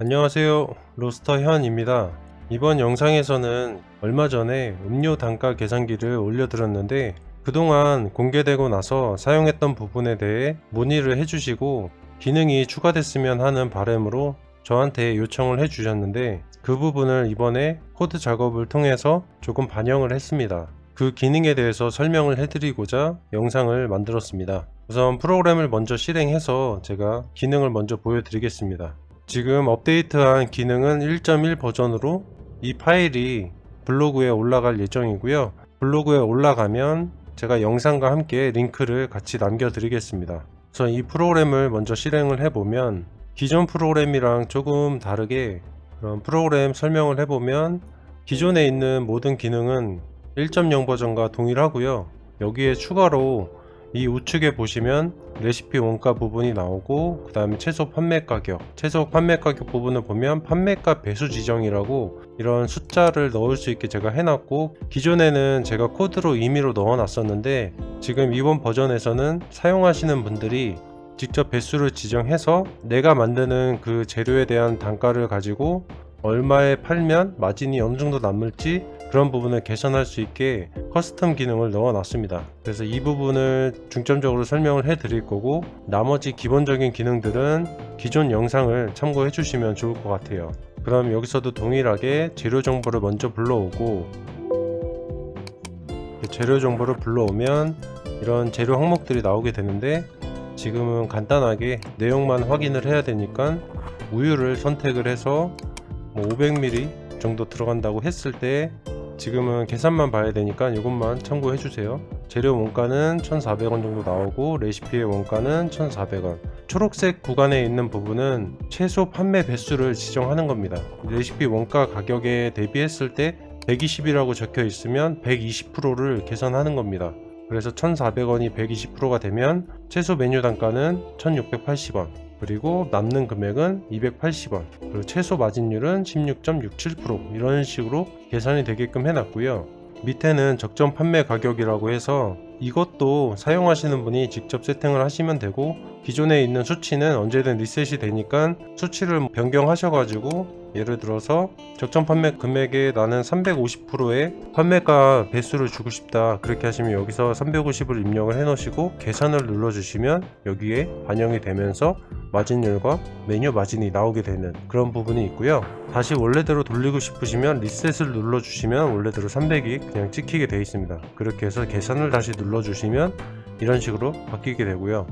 안녕하세요. 로스터 현입니다. 이번 영상에서는 얼마 전에 음료 단가 계산기를 올려드렸는데 그동안 공개되고 나서 사용했던 부분에 대해 문의를 해주시고 기능이 추가됐으면 하는 바람으로 저한테 요청을 해주셨는데 그 부분을 이번에 코드 작업을 통해서 조금 반영을 했습니다. 그 기능에 대해서 설명을 해드리고자 영상을 만들었습니다. 우선 프로그램을 먼저 실행해서 제가 기능을 먼저 보여드리겠습니다. 지금 업데이트한 기능은 1.1 버전으로 이 파일이 블로그에 올라갈 예정이고요. 블로그에 올라가면 제가 영상과 함께 링크를 같이 남겨드리겠습니다. 우선 이 프로그램을 먼저 실행을 해보면 기존 프로그램이랑 조금 다르게 그런 프로그램 설명을 해보면 기존에 있는 모든 기능은 1.0 버전과 동일하고요. 여기에 추가로 이 우측에 보시면 레시피 원가 부분이 나오고 그 다음에 최소 판매 가격 부분을 보면 판매가 배수 지정이라고 이런 숫자를 넣을 수 있게 제가 해놨고, 기존에는 제가 코드로 임의로 넣어 놨었는데 지금 이번 버전에서는 사용하시는 분들이 직접 배수를 지정해서 내가 만드는 그 재료에 대한 단가를 가지고 얼마에 팔면 마진이 어느 정도 남을지 그런 부분을 개선할 수 있게 커스텀 기능을 넣어 놨습니다. 그래서 이 부분을 중점적으로 설명을 해 드릴 거고, 나머지 기본적인 기능들은 기존 영상을 참고해 주시면 좋을 것 같아요. 그럼 여기서도 동일하게 재료 정보를 먼저 불러오고, 재료 정보를 불러오면 이런 재료 항목들이 나오게 되는데 지금은 간단하게 내용만 확인을 해야 되니까 우유를 선택을 해서 500ml 정도 들어간다고 했을 때 지금은 계산만 봐야 되니까 이것만 참고해 주세요. 재료 원가는 1,400원 정도 나오고 레시피의 원가는 1,400원. 초록색 구간에 있는 부분은 최소 판매 배수를 지정하는 겁니다. 레시피 원가 가격에 대비했을 때 120이라고 적혀 있으면 120%를 계산하는 겁니다. 그래서 1,400원이 120%가 되면 최소 메뉴 단가는 1,680원, 그리고 남는 금액은 280원, 그리고 최소 마진율은 16.67% 이런 식으로 계산이 되게끔 해놨고요. 밑에는 적정 판매 가격이라고 해서 이것도 사용하시는 분이 직접 세팅을 하시면 되고, 기존에 있는 수치는 언제든 리셋이 되니까 수치를 변경하셔가지고 예를 들어서 적정 판매 금액에 나는 350%의 판매가 배수를 주고 싶다, 그렇게 하시면 여기서 350을 입력을 해 놓으시고 계산을 눌러 주시면 여기에 반영이 되면서 마진율과 메뉴 마진이 나오게 되는 그런 부분이 있고요. 다시 원래대로 돌리고 싶으시면 리셋을 눌러 주시면 원래대로 300이 그냥 찍히게 되어 있습니다. 그렇게 해서 계산을 다시 눌러 주시면 이런 식으로 바뀌게 되고요.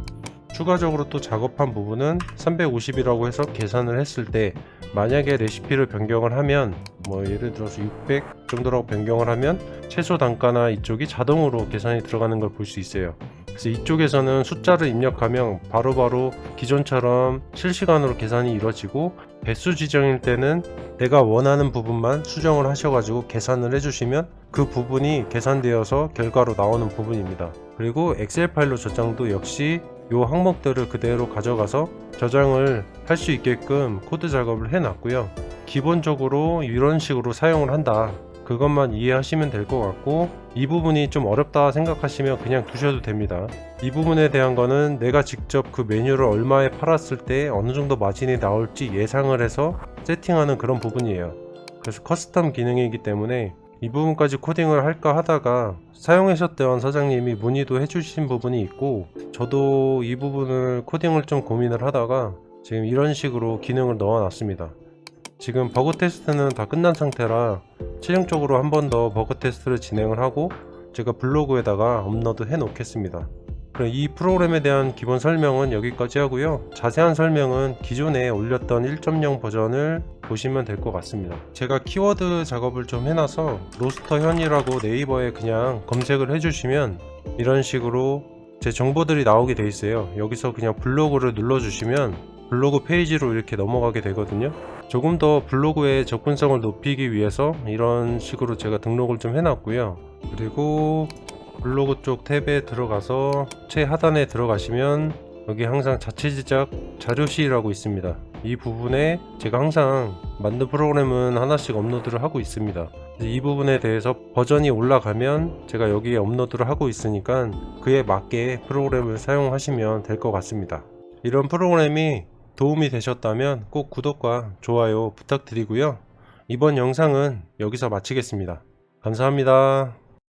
추가적으로 또 작업한 부분은 350이라고 해서 계산을 했을 때 만약에 레시피를 변경을 하면 예를 들어서 600 정도라고 변경을 하면 최소 단가나 이쪽이 자동으로 계산이 들어가는 걸 볼 수 있어요. 그래서 이쪽에서는 숫자를 입력하면 바로바로 기존처럼 실시간으로 계산이 이루어지고, 배수 지정일 때는 내가 원하는 부분만 수정을 하셔가지고 계산을 해주시면 그 부분이 계산되어서 결과로 나오는 부분입니다. 그리고 엑셀 파일로 저장도 역시 이 항목들을 그대로 가져가서 저장을 할 수 있게끔 코드 작업을 해놨고요. 기본적으로 이런 식으로 사용을 한다, 그것만 이해하시면 될 것 같고, 이 부분이 좀 어렵다 생각하시면 그냥 두셔도 됩니다. 이 부분에 대한 거는 내가 직접 그 메뉴를 얼마에 팔았을 때 어느 정도 마진이 나올지 예상을 해서 세팅하는 그런 부분이에요. 그래서 커스텀 기능이기 때문에 이 부분까지 코딩을 할까 하다가 사용하셨던 사장님이 문의도 해주신 부분이 있고, 저도 이 부분을 코딩을 좀 고민을 하다가 지금 이런 식으로 기능을 넣어 놨습니다. 지금 버그 테스트는 다 끝난 상태라 최종적으로 한 번 더 버그 테스트를 진행을 하고 제가 블로그에다가 업로드 해 놓겠습니다. 그럼 이 프로그램에 대한 기본 설명은 여기까지 하고요. 자세한 설명은 기존에 올렸던 1.0 버전을 보시면 될 것 같습니다. 제가 키워드 작업을 좀 해놔서 로스터 현이라고 네이버에 그냥 검색을 해주시면 이런 식으로 제 정보들이 나오게 돼 있어요. 여기서 그냥 블로그를 눌러주시면 블로그 페이지로 이렇게 넘어가게 되거든요. 조금 더 블로그의 접근성을 높이기 위해서 이런 식으로 제가 등록을 좀 해놨고요. 그리고 블로그 쪽 탭에 들어가서 최하단에 들어가시면 여기 항상 자체 제작 자료실이라고 있습니다. 이 부분에 제가 항상 만든 프로그램은 하나씩 업로드를 하고 있습니다. 이 부분에 대해서 버전이 올라가면 제가 여기에 업로드를 하고 있으니까 그에 맞게 프로그램을 사용하시면 될 것 같습니다. 이런 프로그램이 도움이 되셨다면 꼭 구독과 좋아요 부탁드리고요. 이번 영상은 여기서 마치겠습니다. 감사합니다.